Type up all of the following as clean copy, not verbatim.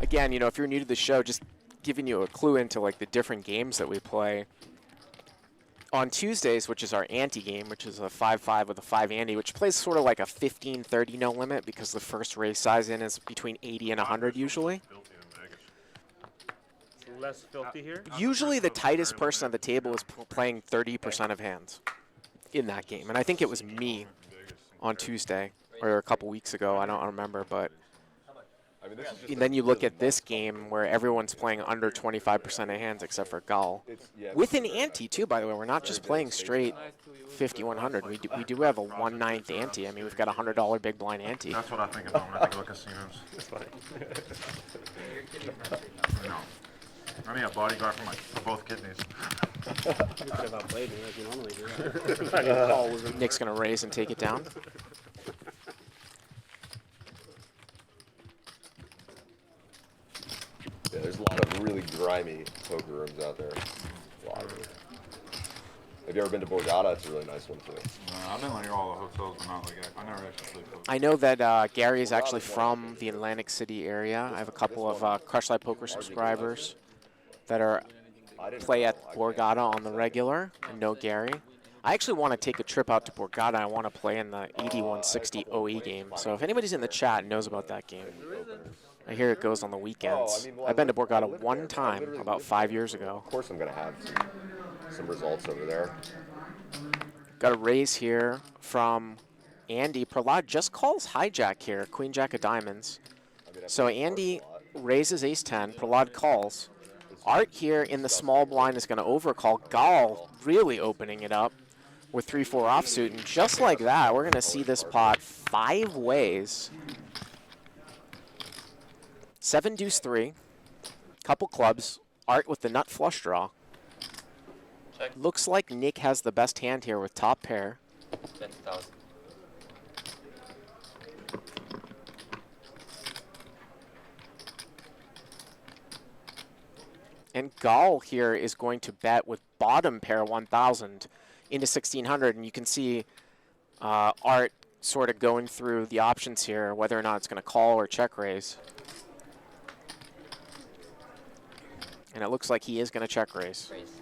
again, you know, if you're new to the show, just giving you a clue into like the different games that we play. On Tuesdays, which is our ante game, which is a 5-5 with a 5 ante, which plays sort of like a 15-30 no limit because the first raise size in is between 80 and 100 usually. Less filthy here. Usually the tightest person at the table is playing 30% of hands in that game. And I think it was me on Tuesday or a couple weeks ago. I don't remember, but and then you look at this game where everyone's playing under 25% of hands except for Gull. With an ante, too, by the way. We're not just playing straight 50-100. We do have a 1/9 ante. I mean, we've got a $100 big blind ante. That's what I think about when I think about casinos. That's funny. No. I need a bodyguard for both kidneys. You could have outplayed me like you normally do. Nick's going to raise and take it down. Yeah, there's a lot of really grimy poker rooms out there. A lot of them. Have you ever been to Borgata? It's a really nice one, too. I've been near all the hotels, but not like I never actually played poker. I know that Gary is actually from the Atlantic City area. I have a couple of Crush Live Poker subscribers that are play at Borgata on the regular and know Gary. I actually want to take a trip out to Borgata. I want to play in the 8160 OE game. So if anybody's in the chat and knows about that game, I hear it goes on the weekends. I've been to Borgata one time about 5 years ago. Of course I'm going to have some results over there. Got a raise here from Andy. Prahlad just calls hijack here, Queen Jack of Diamonds. So Andy raises ace-10, Prahlad calls. Art here in the small blind is going to overcall. Gall really opening it up with 3-4 offsuit. And just like that, we're going to see this pot 5 ways. 7 deuce 3, couple clubs. Art with the nut flush draw. Check. Looks like Nick has the best hand here with top pair. 20,000. And Gall here is going to bet with bottom pair 1,000 into 1,600. And you can see Art sort of going through the options here, whether or not it's going to call or check raise. And it looks like he is going to check raise. Raise.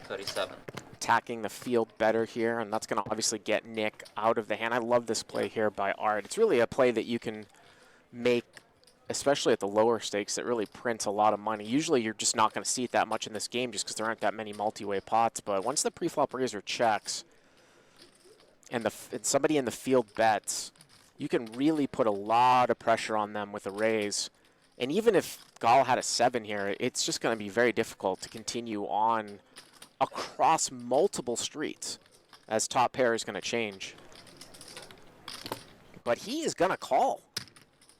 37. Attacking the field better here, and that's going to obviously get Nick out of the hand. I love this play here by Art. It's really a play that you can make, especially at the lower stakes, that really prints a lot of money. Usually you're just not going to see it that much in this game just because there aren't that many multi-way pots, but once the pre-flop raiser checks and somebody in the field bets, you can really put a lot of pressure on them with a raise. And even if Gall had a 7 here, it's just going to be very difficult to continue on across multiple streets as top pair is going to change. But he is going to call.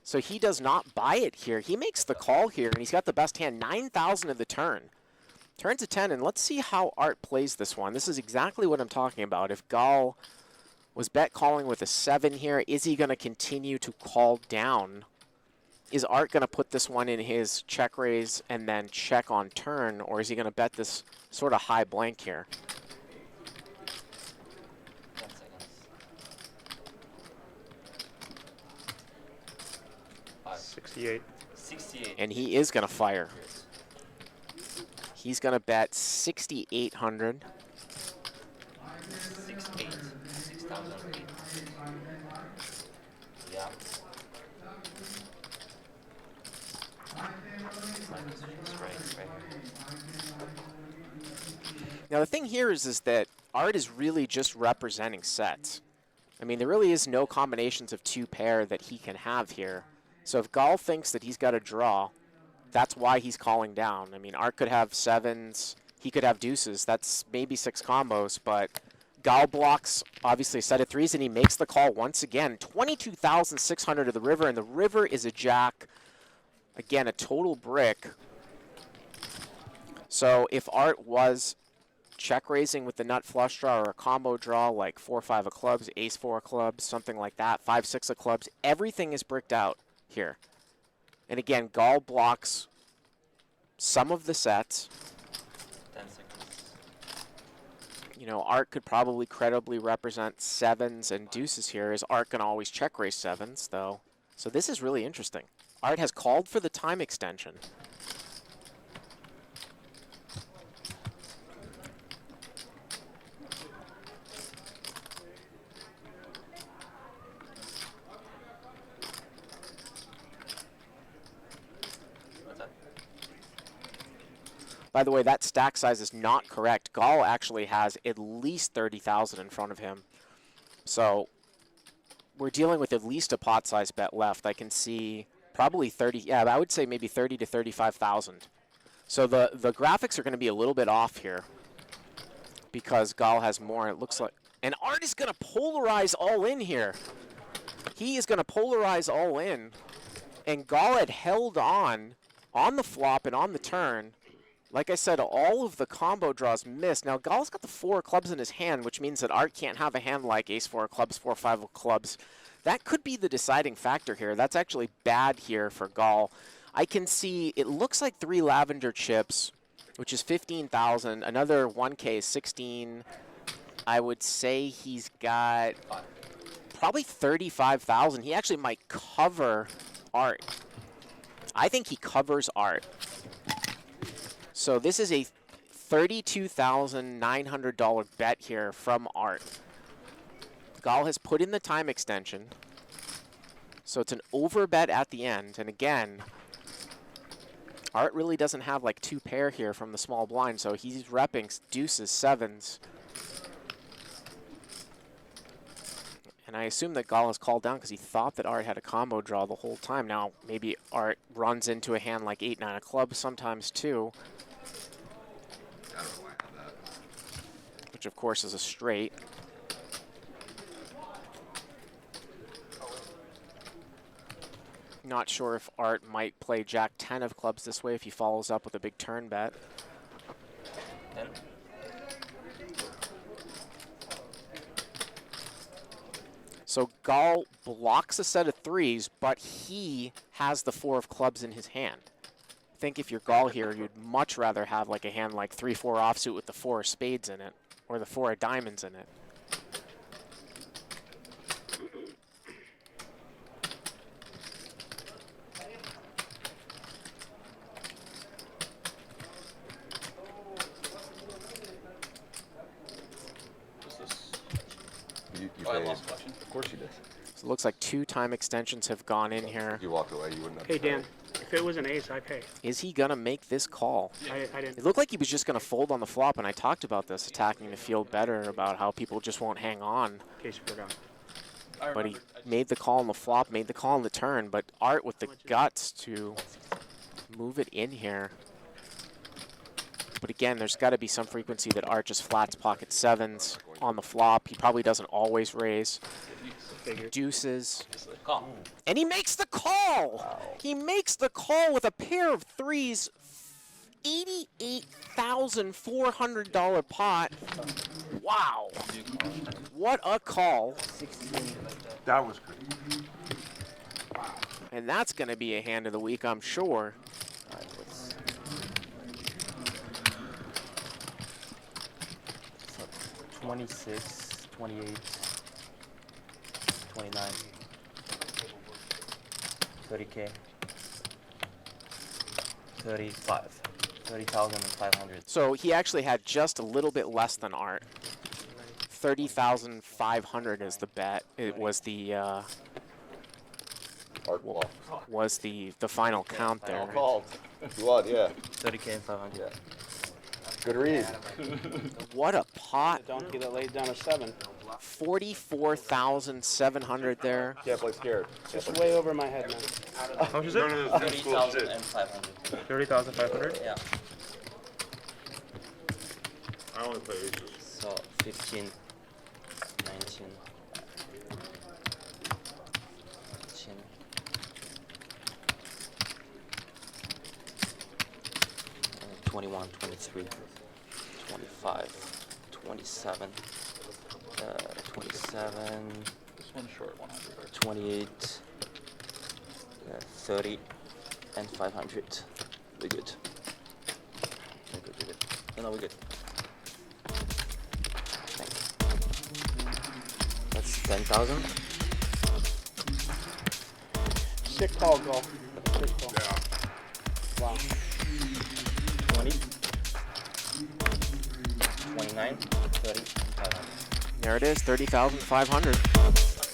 So he does not buy it here. He makes the call here, and he's got the best hand, 9,000 of the turn. Turns a 10, and let's see how Art plays this one. This is exactly what I'm talking about. If Gall was bet calling with a 7 here, is he going to continue to call down? Is Art going to put this one in his check raise and then check on turn, or is he going to bet this sort of high blank here? 10 seconds. 5. 68. 68. And he is going to fire. Yes. He's going to bet 6,800. 68. 6,008. Yeah. Now the thing here is that Art is really just representing sets. I mean, there really is no combinations of 2 pair that he can have here. So if Gall thinks that he's got a draw, that's why he's calling down. I mean, Art could have 7s, he could have deuces. That's maybe 6 combos, but Gall blocks obviously a set of 3s, and he makes the call once again. 22,600 to the river, and the river is a jack. Again, a total brick. So if Art was check raising with the nut flush draw or a combo draw like 4-5 of clubs, ace-4 of clubs, something like that, 5-6 of clubs, everything is bricked out here. And again, Gall blocks some of the sets. 10 seconds. You know, Art could probably credibly represent 7s and deuces here. Is Art going to always check raise 7s, though? So this is really interesting. Art has called for the time extension. What's that? By the way, that stack size is not correct. Gall actually has at least 30,000 in front of him. So we're dealing with at least a pot size bet left. I can see probably 30, yeah, I would say maybe 30 to 35,000. So the graphics are going to be a little bit off here because Gall has more, it looks like. And Art is going to polarize all in here. He is going to polarize all in. And Gall had held on the flop and on the turn. Like I said, all of the combo draws missed. Now, Gall's got the 4 clubs in his hand, which means that Art can't have a hand like ace-4 of clubs, 4-5 of clubs. That could be the deciding factor here. That's actually bad here for Gall. I can see, it looks like 3 lavender chips, which is 15,000. Another 1K is 16. I would say he's got probably 35,000. He actually might cover Art. I think he covers Art. So this is a $32,900 bet here from Art. Gall has put in the time extension. So it's an over bet at the end. And again, Art really doesn't have like 2 pair here from the small blind. So he's repping deuces, 7s. And I assume that Gall has called down because he thought that Art had a combo draw the whole time. Now, maybe Art runs into a hand like 8-9 of clubs sometimes too. I don't know why I have that. Which of course is a straight. Not sure if Art might play Jack 10 of clubs this way if he follows up with a big turn bet. 10? So Gall blocks a set of 3s, but he has the 4 of clubs in his hand. I think if you're Gall here, you'd much rather have like a hand like 3-4 offsuit with the 4 of spades in it, or the 4 of diamonds in it. You Oh, I paid. lost question. Of course you did. So it looks like 2 time extensions have gone in here. You walked away. You wouldn't have. Hey, to pay. Dan, if it was an ace, I pay. Is he gonna make this call? I didn't. It looked like he was just gonna fold on the flop, and I talked about this, attacking the field better, about how people just won't hang on. In case you forgot. But he made the call on the flop, made the call on the turn, but Art with the guts to move it in here. But again, there's got to be some frequency that Art just flats pocket 7s on the flop. He probably doesn't always raise. Figured. Deuces. Call. And he makes the call! Wow. He makes the call with a pair of 3s. $88,400 pot. Wow. What a call. That was good. And that's going to be a hand of the week, I'm sure. 26, 28, 29, 30K, 35, 30,500. So he actually had just a little bit less than Art. 30,500 is the bet. It was the Art bluff. final count All there. called. You won, yeah. 30K and 500. Yeah. Good read. What a pot. The donkey that laid down a 7. 44,700 there. Can't play scared. Just way over my head, man. How much is None it? of this new school shit. 30,500. 30,500? Yeah. I only play aces. So 15, 19, 18, 21, 23, 25, 27, 27, This one's short 100. 28, 30, and 500. We're good. We're good, we're good. No, we're good. Thanks. That's 10,000. Sick call, Gall. Good call. Yeah. Wow. 20, 29, 30, 500. There it is, 30,500.